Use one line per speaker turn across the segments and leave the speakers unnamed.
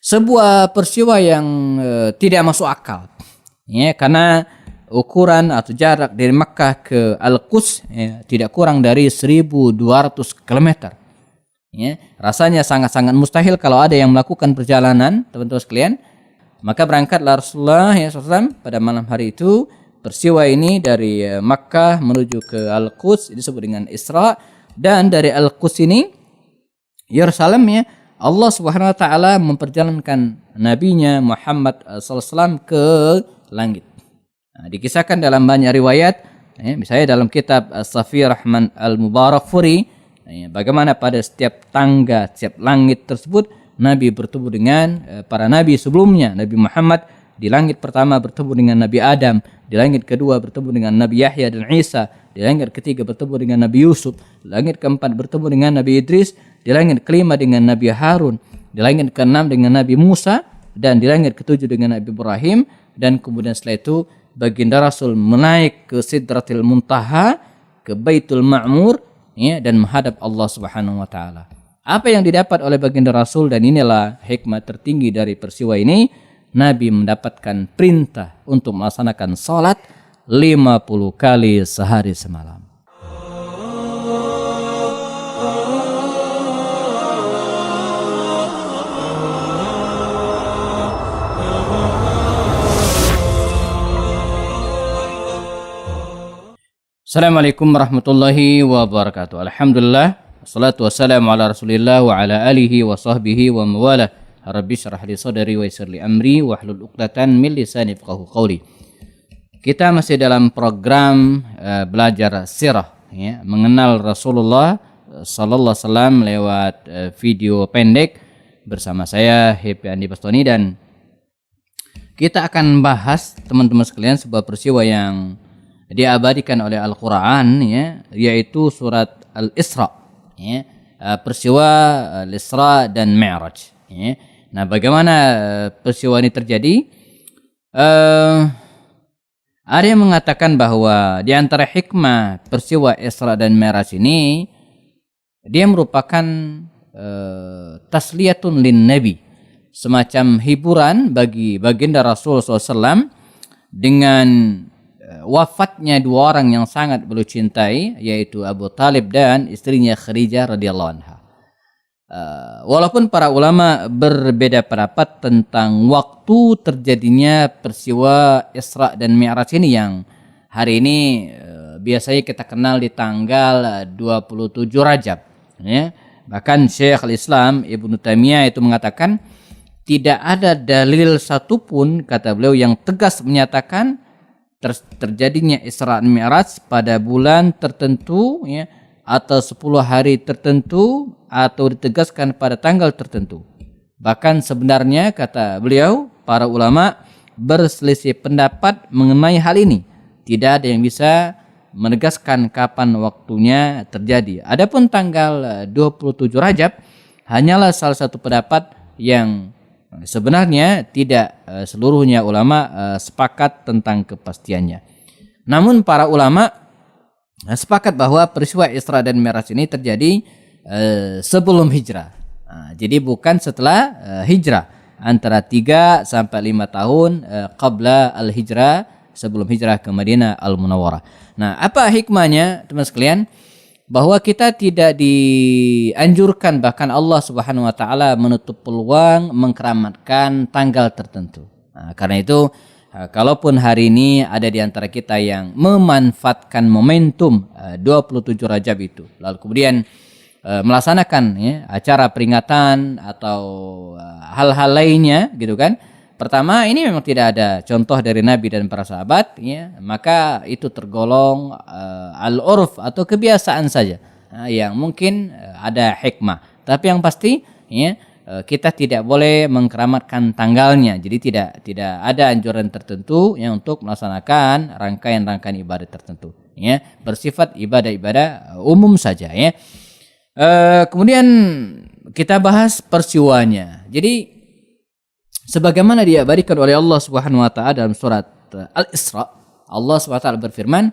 Sebuah peristiwa yang tidak masuk akal. Ya, karena ukuran atau jarak dari Makkah ke Al-Quds tidak kurang dari 1.200 km. Ya, rasanya sangat-sangat mustahil kalau ada yang melakukan perjalanan, teman-teman sekalian. Maka berangkatlah Rasulullah SAW pada malam hari itu. Peristiwa ini dari Makkah menuju ke Al-Quds disebut dengan Isra, dan dari Al-Quds ini Yerusalem, ya, Allah Subhanahu wa taala memperjalankan nabinya Muhammad SAW ke langit. Nah, dikisahkan dalam banyak riwayat, misalnya dalam kitab Safi Rahman Al-Mubarakfuri, bagaimana pada setiap tangga, setiap langit tersebut Nabi bertemu dengan para nabi sebelumnya. Nabi Muhammad di langit pertama bertemu dengan Nabi Adam, di langit kedua bertemu dengan Nabi Yahya dan Isa, di langit ketiga bertemu dengan Nabi Yusuf, di langit keempat bertemu dengan Nabi Idris, di langit kelima dengan Nabi Harun, di langit keenam dengan Nabi Musa, dan di langit ketujuh dengan Nabi Ibrahim. Dan kemudian setelah itu baginda Rasul menaik ke Sidratil Muntaha, ke Baitul Ma'mur, ya, dan menghadap Allah Subhanahu wa taala. Apa yang didapat oleh baginda Rasul, dan inilah hikmah tertinggi dari peristiwa ini, Nabi mendapatkan perintah untuk melaksanakan salat 50 kali sehari semalam. Assalamualaikum warahmatullahi wabarakatuh. Alhamdulillah, wassalatu wassalamu ala Rasulillah wa ala alihi wa sahbihi wa mawalah. Rabbi syrah li sadri wa yassir li amri wahlul 'uqdatan min lisani yafqahu qawli. Kita masih dalam program belajar sirah, ya, mengenal Rasulullah sallallahu alaihi wasallam lewat video pendek bersama saya Happy Andi Bastoni, dan kita akan bahas, teman-teman sekalian, sebuah peristiwa yang diabadikan oleh Al-Quran, ya, yaitu surat Al-Isra, ya, peristiwa Al-Isra dan Mi'raj, ya. Nah, bagaimana peristiwa ini terjadi? Ada yang mengatakan bahwa di antara hikmah peristiwa Isra dan Mi'raj ini, dia merupakan tasliyatun lin Nabi, semacam hiburan bagi baginda Rasul SAW dengan wafatnya dua orang yang sangat beliau cintai, yaitu Abu Talib dan istrinya Khadijah radhiyallahu anha. Walaupun para ulama berbeda pendapat tentang waktu terjadinya peristiwa Isra dan Mi'raj ini, yang hari ini biasanya kita kenal di tanggal 27 Rajab, ya. Bahkan Syekhul Islam Ibnu Taimiyah itu mengatakan tidak ada dalil satupun, kata beliau, yang tegas menyatakan terjadinya Isra dan Mi'raj pada bulan tertentu, ya, atau 10 hari tertentu, atau ditegaskan pada tanggal tertentu. Bahkan sebenarnya, kata beliau, para ulama berselisih pendapat mengenai hal ini. Tidak ada yang bisa menegaskan kapan waktunya terjadi. Adapun tanggal 27 Rajab hanyalah salah satu pendapat yang sebenarnya tidak seluruhnya ulama sepakat tentang kepastiannya. Namun para ulama sepakat bahwa peristiwa Isra dan Mi'raj ini terjadi sebelum hijrah. Jadi bukan setelah hijrah, antara 3 sampai 5 tahun qabla al-hijrah, sebelum hijrah ke Madinah al-Munawwarah. Nah, apa hikmahnya, teman sekalian? Bahwa kita tidak dianjurkan, bahkan Allah Subhanahu wa taala menutup peluang mengkeramatkan tanggal tertentu. Nah, karena itu kalaupun hari ini ada di antara kita yang memanfaatkan momentum 27 Rajab itu, lalu kemudian melaksanakan, ya, acara peringatan atau hal-hal lainnya, gitu kan. Pertama, ini memang tidak ada contoh dari Nabi dan para sahabat, ya, maka itu tergolong al-urf atau kebiasaan saja, yang mungkin ada hikmah. Tapi yang pasti, ya, kita tidak boleh mengkeramatkan tanggalnya. Jadi tidak ada anjuran tertentu, ya, untuk melaksanakan rangkaian-rangkaian ibadah tertentu, ya, bersifat ibadah-ibadah umum saja, ya. Kemudian kita bahas peristiwanya. Jadi sebagaimana diabadikan oleh Allah Subhanahu wa taala dalam surat Al-Isra, Allah Subhanahu wa taala berfirman,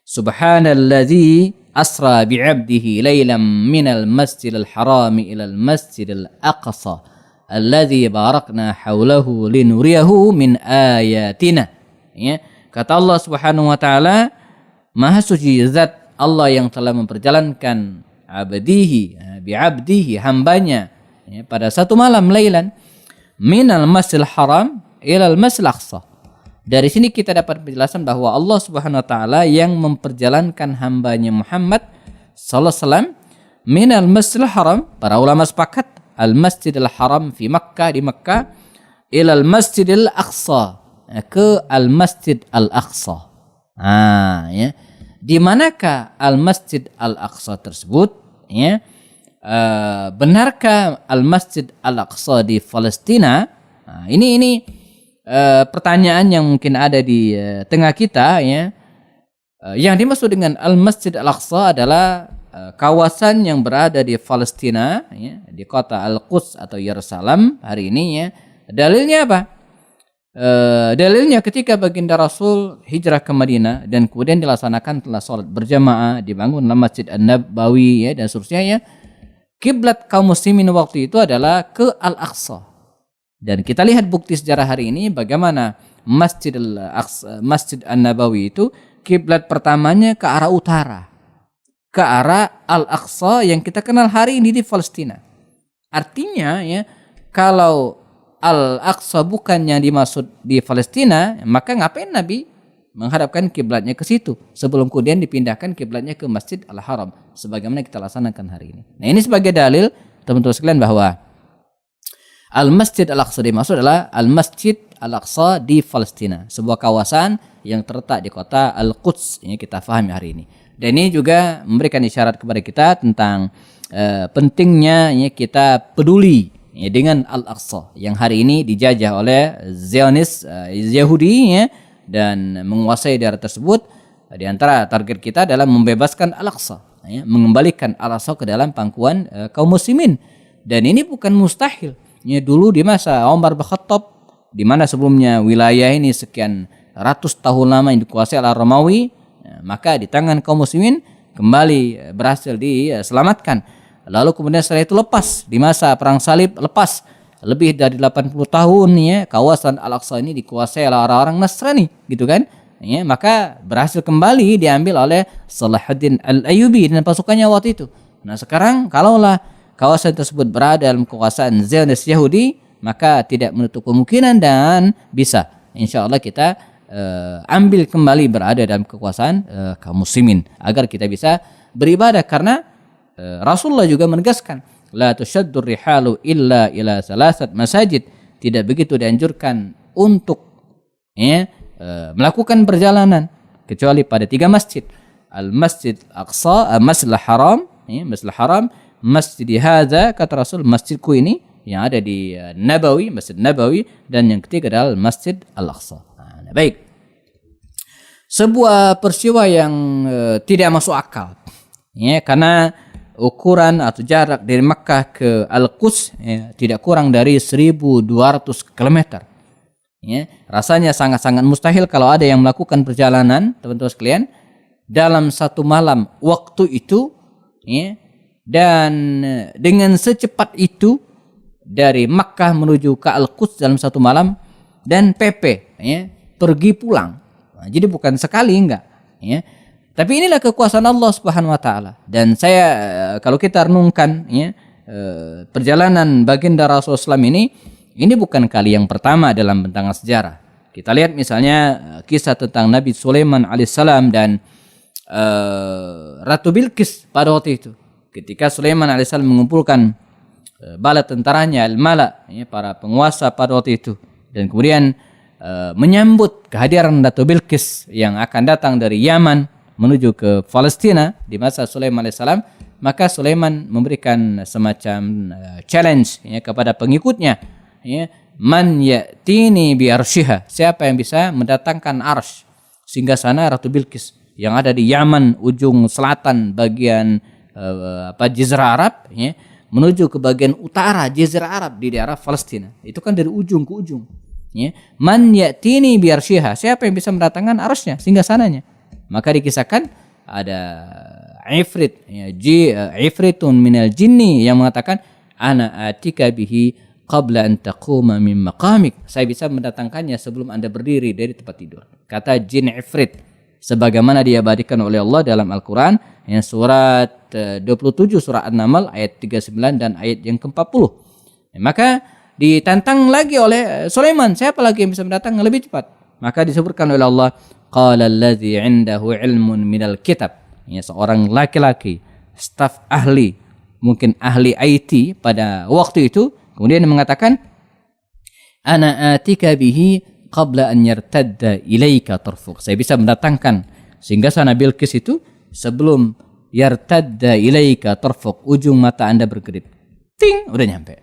Subhanalladzi asra bi'abdihi lailan minal masjidil harami ilal masjidil aqsa alladzi barakna haulahu linuriyahu min ayatina. Ya, kata Allah Subhanahu wa taala, Maha suci zat Allah yang telah memperjalankan bi'abdihi hambanya, ya, pada satu malam lailan minal masjidil haram ilal masjidil aqsa. Dari sini kita dapat penjelasan bahwa Allah Subhanahu wa taala yang memperjalankan hambanya Muhammad sallallahu alaihi wasallam minal masjidil haram, para ulama sepakat al masjidil haram di Makkah ilal masjidil aqsa, ke al masjid al aqsa. Ya. Di manakah al masjid al aqsa tersebut? Ya. Benarkah al masjid al aqsa di Palestina? Ini pertanyaan yang mungkin ada di tengah kita, ya. Yang dimaksud dengan Al-Masjid Al-Aqsa adalah kawasan yang berada di Palestina, ya, di kota Al-Quds atau Yerusalem hari ini, ya. Dalilnya apa? Dalilnya ketika baginda Rasul hijrah ke Madinah dan kemudian dilaksanakan telah sholat berjamaah, dibangunlah Masjid An-Nabawi, ya, dan seterusnya, ya. Kiblat kaum muslimin waktu itu adalah ke Al-Aqsa. Dan kita lihat bukti sejarah hari ini bagaimana Masjid An-Nabawi itu kiblat pertamanya ke arah utara, ke arah Al-Aqsa yang kita kenal hari ini di Palestina. Artinya, ya, kalau Al-Aqsa bukan yang dimaksud di Palestina, maka ngapain Nabi menghadapkan kiblatnya ke situ sebelum kemudian dipindahkan kiblatnya ke Masjid Al-Haram sebagaimana kita laksanakan hari ini. Nah, ini sebagai dalil teman-teman sekalian bahwa Al-Masjid Al-Aqsa dimaksud adalah Al-Masjid Al-Aqsa di Palestina, sebuah kawasan yang terletak di kota Al-Quds, ini kita fahami hari ini. Dan ini juga memberikan isyarat kepada kita tentang pentingnya, ya, kita peduli, ya, dengan Al-Aqsa yang hari ini dijajah oleh Zionis Yahudi, ya, dan menguasai daerah tersebut. Di antara target kita adalah membebaskan Al-Aqsa, ya, mengembalikan Al-Aqsa ke dalam pangkuan kaum muslimin. Dan ini bukan mustahil. Ya, dulu di masa Umar bin Khattab, di mana sebelumnya wilayah ini sekian ratus tahun lama yang dikuasai oleh Romawi, ya, maka di tangan kaum muslimin kembali berhasil diselamatkan. Lalu kemudian setelah itu lepas di masa perang salib, lepas lebih dari 80 tahun, ya, kawasan Al-Aqsa ini dikuasai oleh orang-orang Nasrani, gitu kan? Ya, maka berhasil kembali diambil oleh Salahuddin Al-Ayyubi dan pasukannya waktu itu. Nah, sekarang kalaulah kawasan tersebut berada dalam kekuasaan Zionis Yahudi, maka tidak menutup kemungkinan dan bisa insya Allah kita ambil kembali berada dalam kekuasaan kaum muslimin agar kita bisa beribadah, karena Rasulullah juga menegaskan la tushaddur rihalu illa ila salasat masajid, tidak begitu dianjurkan untuk, ya, melakukan perjalanan kecuali pada 3 masjid, Al-Masjid Aqsa, Masjidil Haram, ya, Masjidil Haram, Masjid hadza, kata Rasul, masjidku ini yang ada di Nabawi, Masjid Nabawi, dan yang ketiga adalah Masjid Al-Aqsa. Nah, baik. Sebuah peristiwa yang tidak masuk akal, ya, karena ukuran atau jarak dari Makkah ke Al-Quds, ya, tidak kurang dari 1.200 km. Ya, rasanya sangat-sangat mustahil kalau ada yang melakukan perjalanan, teman-teman sekalian, dalam satu malam waktu itu, ya, dan dengan secepat itu dari Makkah menuju ke Al-Quds dalam satu malam dan PP, ya, pergi pulang. Nah, jadi bukan sekali, enggak, ya. Tapi inilah kekuasaan Allah Subhanahu wa taala. Dan saya kalau kita renungkan, ya, perjalanan baginda Rasulullah SAW ini bukan kali yang pertama dalam bentangan sejarah. Kita lihat misalnya kisah tentang Nabi Sulaiman alaihissalam dan Ratu Bilqis pada waktu itu. Ketika Sulaiman alaihissalam mengumpulkan bala tentaranya al-mala, ya, para penguasa pada waktu itu, dan kemudian menyambut kehadiran Ratu Bilqis yang akan datang dari Yaman menuju ke Palestina di masa Sulaiman alaihissalam, maka Sulaiman memberikan semacam challenge, ya, kepada pengikutnya, ya, man ya'tini bi arsyiha, siapa yang bisa mendatangkan arsy sehingga sana Ratu Bilqis yang ada di Yaman ujung selatan bagian Jazirah Arab, ya, menuju ke bagian utara Jazirah Arab di daerah Palestina. Itu kan dari ujung ke ujung, ya. Man ya'tini bi arsyiha, siapa yang bisa mendatangkan arsy-nya sehingga sananya. Maka dikisahkan ada ifrit, ya, ifritun minal jinni yang mengatakan ana atika bihi qabla an taquma min maqamik. Saya bisa mendatangkannya sebelum Anda berdiri dari tempat tidur. Kata jin Ifrit, sebagaimana diabadikan oleh Allah dalam Al-Quran, yang surat 27 surah An-Naml ayat 39 dan ayat yang ke-40. Maka ditantang lagi oleh Sulaiman, siapa lagi yang bisa mendatangkan lebih cepat? Maka disebutkan oleh Allah, qala allazi 'indahu 'ilmun minal kitab. Seorang laki-laki, staf ahli, mungkin ahli IT pada waktu itu, kemudian mengatakan, ana atika bihi qabla an yartadda ilaika tarfuk. Saya bisa mendatangkan sehingga sana Bilqis itu sebelum yartadda ilaika tarfuk, ujung mata Anda berkedip, ting, udah nyampe.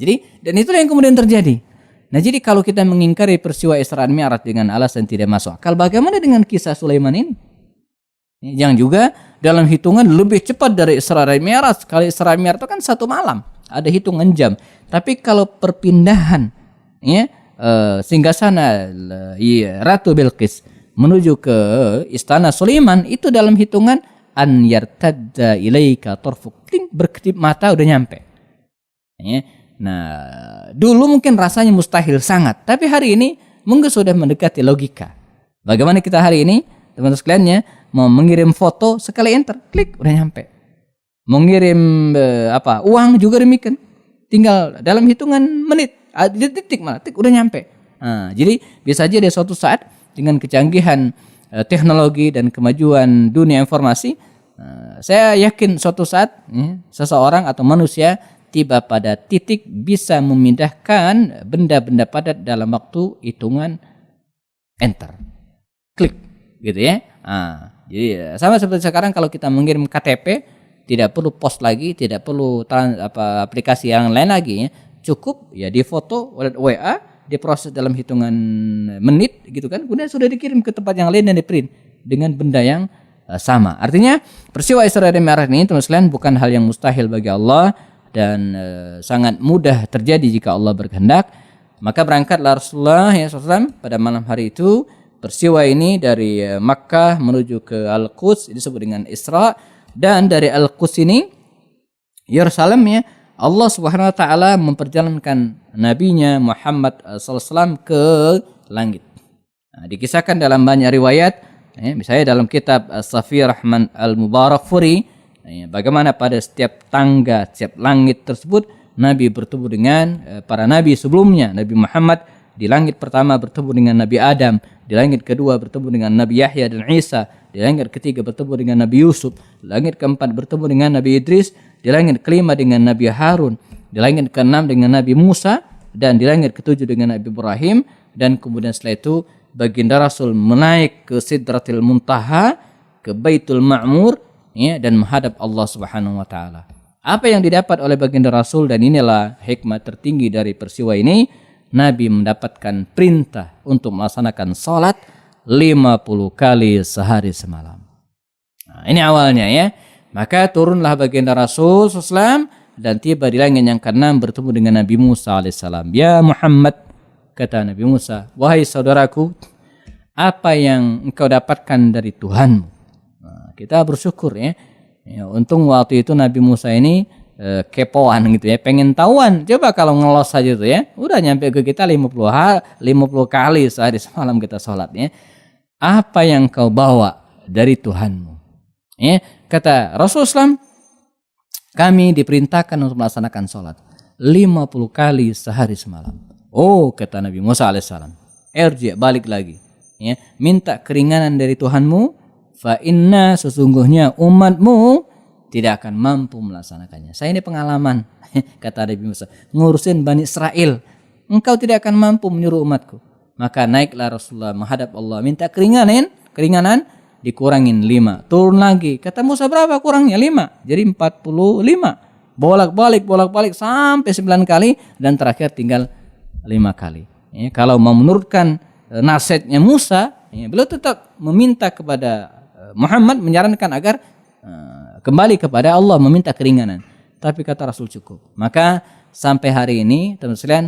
Jadi, dan itulah yang kemudian terjadi. Nah, jadi kalau kita mengingkari peristiwa Isra dan Mi'raj dengan alasan tidak masuk akal, bagaimana dengan kisah Sulaiman ini? Yang juga dalam hitungan lebih cepat dari Isra dan Mi'raj. Kalau Isra dan Mi'raj itu kan 1 malam, ada hitungan jam. Tapi kalau perpindahan singgasana Ratu Bilqis menuju ke istana Sulaiman itu dalam hitungan an yartadda ilaika tarfuk, berkedip mata udah nyampe. Nah, dulu mungkin rasanya mustahil sangat, tapi hari ini mungkin sudah mendekati logika. Bagaimana kita hari ini, teman-teman sekalian, mau mengirim foto sekali enter, klik udah nyampe. Mengirim uang juga demikian, tinggal dalam hitungan menit, detik malah, udah nyampe. Jadi bisa aja ada suatu saat dengan kecanggihan teknologi dan kemajuan dunia informasi, saya yakin suatu saat seseorang atau manusia tiba pada titik bisa memindahkan benda-benda padat dalam waktu hitungan enter, klik, gitu ya. Jadi sama seperti sekarang kalau kita mengirim KTP, tidak perlu pos lagi, tidak perlu aplikasi yang lain lagi, cukup ya di foto oleh WA, diproses dalam hitungan menit, gitu kan, kemudian sudah dikirim ke tempat yang lain dan diprint dengan benda yang sama. Artinya peristiwa Isra dan Mi'raj ini, teman-teman sekalian, bukan hal yang mustahil bagi Allah dan sangat mudah terjadi jika Allah berkehendak. Maka berangkatlah Rasulullah SAW pada malam hari itu. Peristiwa ini dari Makkah menuju ke Al-Quds disebut dengan Isra, dan dari Al-Quds ini Yerusalem, Allah Subhanahu wa taala memperjalankan nabinya Muhammad SAW ke langit. Dikisahkan dalam banyak riwayat, misalnya dalam kitab Safi Rahman Al-Mubarakfuri, bagaimana pada setiap tangga, setiap langit tersebut Nabi bertemu dengan para nabi sebelumnya. Nabi Muhammad di langit pertama bertemu dengan Nabi Adam, di langit kedua bertemu dengan Nabi Yahya dan Isa, di langit ketiga bertemu dengan Nabi Yusuf, di langit keempat bertemu dengan Nabi Idris, di langit kelima dengan Nabi Harun, di langit keenam dengan Nabi Musa, dan di langit ketujuh dengan Nabi Ibrahim. Dan kemudian setelah itu baginda Rasul menaik ke Sidratil Muntaha, ke Baitul Ma'mur, dan menghadap Allah Subhanahu wa taala. Apa yang didapat oleh baginda Rasul, dan inilah hikmah tertinggi dari peristiwa ini, Nabi mendapatkan perintah untuk melaksanakan salat 50 kali sehari semalam. Ini awalnya ya. Maka turunlah baginda Rasul SAW dan tiba di langit yang ke-6 bertemu dengan Nabi Musa alaihissalam. Ya Muhammad, kata Nabi Musa, wahai saudaraku, apa yang engkau dapatkan dari Tuhanmu? Kita bersyukur ya. Untung waktu itu Nabi Musa ini kepoan gitu ya, pengen tahuan. Coba kalau ngelos saja tuh ya, udah nyampe ke kita 50 kali sehari semalam kita sholat ya. Apa yang kau bawa dari Tuhanmu? Ya, kata Rasulullah, kami diperintahkan untuk melaksanakan sholat 50 kali sehari semalam. Oh, kata Nabi Musa alaihissalam, balik lagi ya, minta keringanan dari Tuhanmu. Fa inna, sesungguhnya umatmu tidak akan mampu melaksanakannya. Saya ini pengalaman, kata Nabi Musa, ngurusin Bani Israel. Engkau tidak akan mampu menyuruh umatku. Maka naiklah Rasulullah menghadap Allah, minta keringanan, dikurangin 5. Turun lagi, kata Musa berapa kurangnya? 5. Jadi 45. Bolak-balik sampai 9 kali, dan terakhir tinggal 5 kali. Ya, kalau mau menurutkan nasihatnya Musa, beliau tetap meminta kepada Muhammad, menyarankan agar kembali kepada Allah, meminta keringanan. Tapi kata Rasul cukup. Maka sampai hari ini teman-teman sekalian,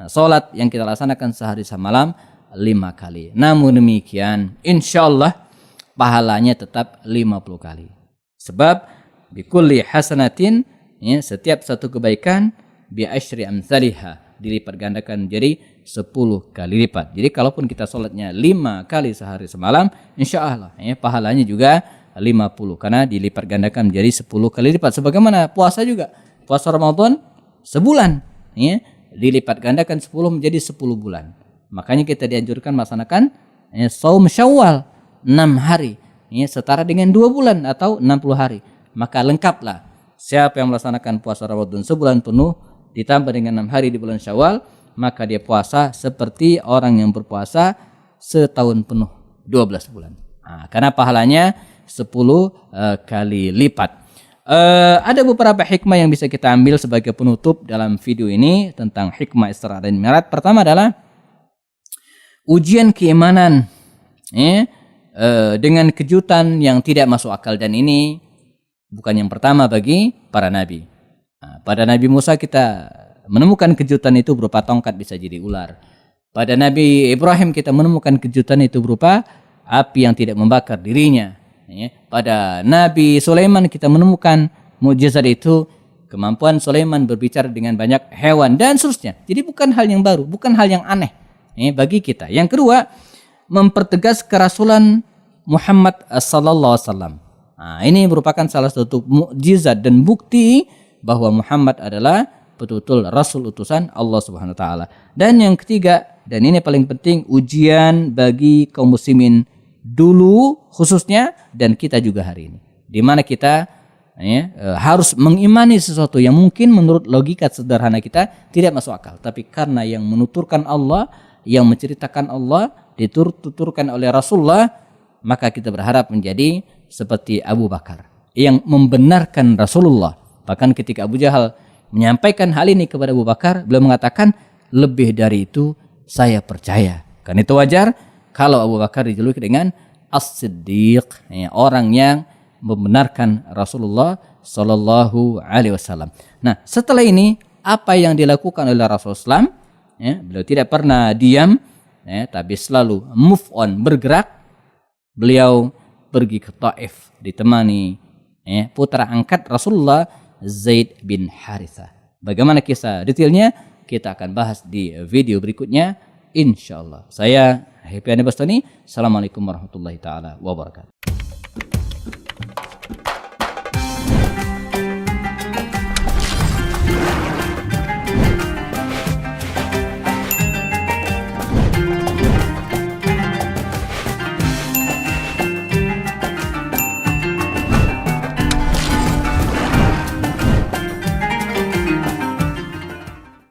salat yang kita laksanakan sehari semalam 5 kali. Namun demikian, insyaallah pahalanya tetap 50 kali. Sebab bikulli hasanatin, ya, setiap satu kebaikan bi asyri amsalihha, dilipat gandakan menjadi 10 kali lipat. Jadi kalaupun kita sholatnya 5 kali sehari semalam, insya Allah pahalanya juga 50 karena dilipat gandakan menjadi 10 kali lipat. Sebagaimana puasa juga, puasa Ramadan sebulan dilipat gandakan 10 menjadi 10 bulan. Makanya kita dianjurkan melaksanakan saum Syawal 6 hari, setara dengan 2 bulan atau 60 hari. Maka lengkaplah siapa yang melaksanakan puasa Ramadan sebulan penuh ditambah dengan 6 hari di bulan Syawal, maka dia puasa seperti orang yang berpuasa setahun penuh 12 bulan. Karena pahalanya 10 kali lipat. Ada beberapa hikmah yang bisa kita ambil sebagai penutup dalam video ini tentang hikmah Isra dan Mi'raj. Pertama adalah ujian keimanan dengan kejutan yang tidak masuk akal, dan ini bukan yang pertama bagi para nabi. Pada Nabi Musa kita menemukan kejutan itu berupa tongkat bisa jadi ular. Pada Nabi Ibrahim kita menemukan kejutan itu berupa api yang tidak membakar dirinya. Pada Nabi Sulaiman kita menemukan mukjizat itu, kemampuan Sulaiman berbicara dengan banyak hewan dan seterusnya. Jadi bukan hal yang baru, bukan hal yang aneh bagi kita. Yang kedua, mempertegas kerasulan Muhammad sallallahu alaihi wasallam. Ini merupakan salah satu mukjizat dan bukti bahwa Muhammad adalah betul-betul rasul utusan Allah Subhanahu wa taala. Dan yang ketiga, dan ini paling penting, ujian bagi kaum muslimin dulu khususnya dan kita juga hari ini, di mana kita harus mengimani sesuatu yang mungkin menurut logika sederhana kita tidak masuk akal, tapi karena yang menuturkan Allah, yang menceritakan Allah dituturkan oleh Rasulullah, maka kita berharap menjadi seperti Abu Bakar yang membenarkan Rasulullah. Bahkan ketika Abu Jahal menyampaikan hal ini kepada Abu Bakar, beliau mengatakan, lebih dari itu saya percaya. Karena itu wajar kalau Abu Bakar dijuluki dengan As-Siddiq, orang yang membenarkan Rasulullah Sallallahu Alaihi Wasallam. Nah, setelah ini apa yang dilakukan oleh Rasulullah SAW? Beliau tidak pernah diam, tapi selalu move on, bergerak. Beliau pergi ke Taif ditemani putra angkat Rasulullah, Zaid bin Harithah. Bagaimana kisah detailnya kita akan bahas di video berikutnya insyaallah. Saya Happy Andi Bastoni. Assalamualaikum warahmatullahi taala wabarakatuh.